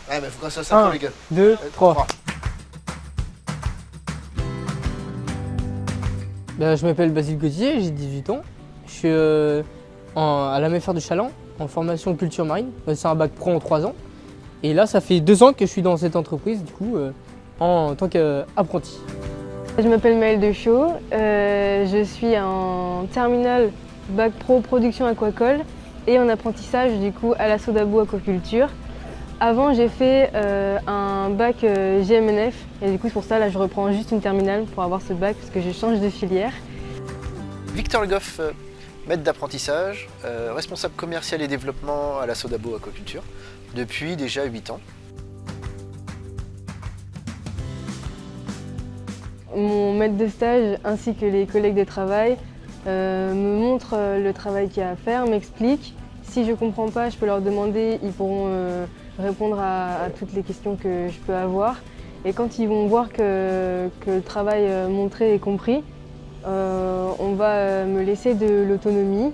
Ouais, mais faut qu'on soit synchro, les gars. 2, 3. Je m'appelle Basile Gauthier, j'ai 18 ans. Je suis à la MFR de Challans, en formation culture marine. C'est un bac pro en 3 ans. Et là, ça fait 2 ans que je suis dans cette entreprise, du coup, en tant qu'apprenti. Je m'appelle Maëlle Deschaux, je suis en terminale bac pro production aquacole et en apprentissage du coup à la Sodabo aquaculture. Avant j'ai fait un bac GMNF et du coup c'est pour ça là je reprends juste une terminale pour avoir ce bac parce que je change de filière. Victor Le Goff, maître d'apprentissage, responsable commercial et développement à la Sodabo aquaculture depuis déjà 8 ans. Mon maître de stage ainsi que les collègues de travail me montrent le travail qu'il y a à faire, m'expliquent. Si je ne comprends pas, je peux leur demander, ils pourront répondre à toutes les questions que je peux avoir. Et quand ils vont voir que le travail montré est compris, on va me laisser de l'autonomie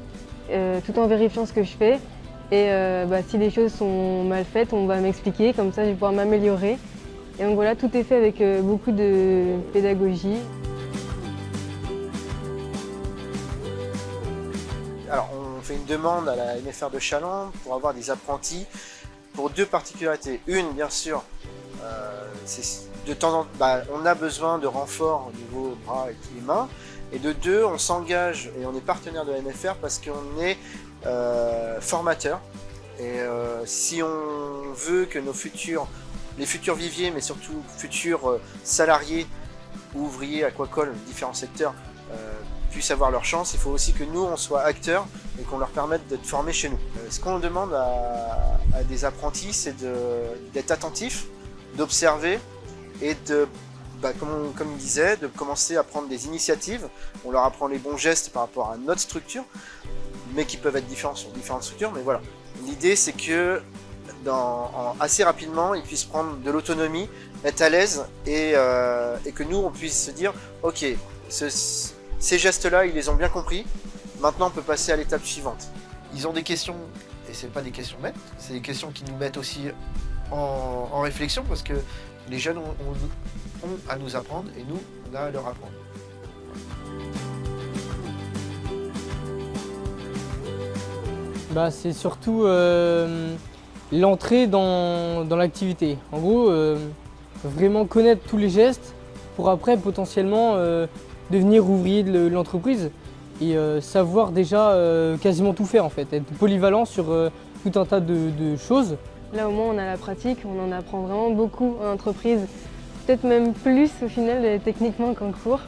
tout en vérifiant ce que je fais. Et si les choses sont mal faites, on va m'expliquer, comme ça je vais pouvoir m'améliorer. Et donc voilà, tout est fait avec beaucoup de pédagogie. Alors, on fait une demande à la MFR de Challans pour avoir des apprentis pour 2 particularités. Une, bien sûr, c'est de temps en temps, on a besoin de renforts au niveau bras et mains. Et de 2, on s'engage et on est partenaire de la MFR parce qu'on est formateur. Et si on veut que les futurs viviers, mais surtout futurs salariés ou ouvriers aquacoles, différents secteurs, puissent avoir leur chance, il faut aussi que nous, on soit acteurs et qu'on leur permette d'être formés chez nous. Ce qu'on demande à des apprentis, c'est d'être attentifs, d'observer et de, comme il disait, de commencer à prendre des initiatives. On leur apprend les bons gestes par rapport à notre structure, mais qui peuvent être différents sur différentes structures. Mais voilà, l'idée c'est que assez rapidement, ils puissent prendre de l'autonomie, être à l'aise et que nous, on puisse se dire « Ok, ces gestes-là, ils les ont bien compris, maintenant on peut passer à l'étape suivante. » Ils ont des questions, et c'est pas des questions bêtes, c'est des questions qui nous mettent aussi en réflexion parce que les jeunes ont à nous apprendre et nous, on a à leur apprendre. C'est surtout l'entrée dans l'activité. En gros, vraiment connaître tous les gestes pour après potentiellement devenir ouvrier de l'entreprise et savoir déjà quasiment tout faire en fait, être polyvalent sur tout un tas de choses. Là au moins on a la pratique, on en apprend vraiment beaucoup en entreprise, peut-être même plus au final techniquement qu'en cours.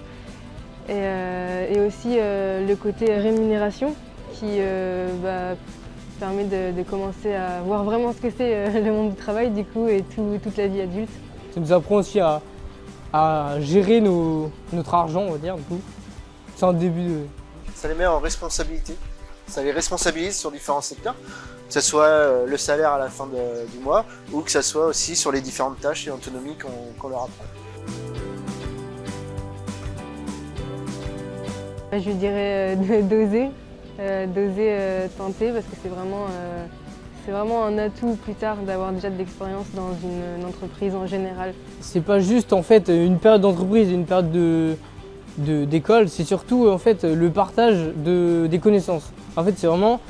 Et aussi le côté rémunération qui permet de commencer à voir vraiment ce que c'est le monde du travail du coup et toute la vie adulte. Ça nous apprend aussi à gérer notre argent, on va dire, du coup. C'est un début de... Ça les met en responsabilité, ça les responsabilise sur différents secteurs, que ce soit le salaire à la fin du mois ou que ce soit aussi sur les différentes tâches et autonomies qu'on leur apprend. Je dirais d'oser tenter parce que c'est vraiment un atout plus tard d'avoir déjà de l'expérience dans une entreprise en général. C'est pas juste en fait une période d'entreprise et une période d'école, c'est surtout en fait le partage des connaissances. En fait, c'est vraiment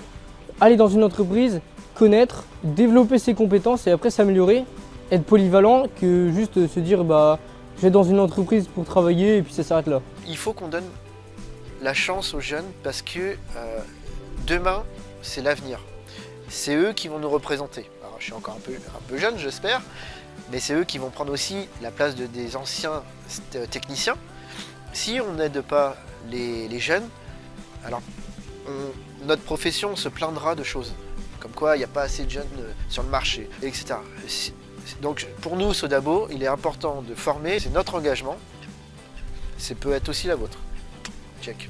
aller dans une entreprise, connaître, développer ses compétences et après s'améliorer, être polyvalent que juste se dire je vais dans une entreprise pour travailler et puis ça s'arrête là. Il faut qu'on donne la chance aux jeunes parce que demain, c'est l'avenir. C'est eux qui vont nous représenter. Alors, je suis encore un peu jeune, j'espère, mais c'est eux qui vont prendre aussi la place des anciens techniciens. Si on n'aide pas les jeunes, alors notre profession se plaindra de choses, comme quoi il n'y a pas assez de jeunes sur le marché, etc. Donc pour nous, Sodabo, il est important de former, c'est notre engagement, ça peut être aussi la vôtre. Check.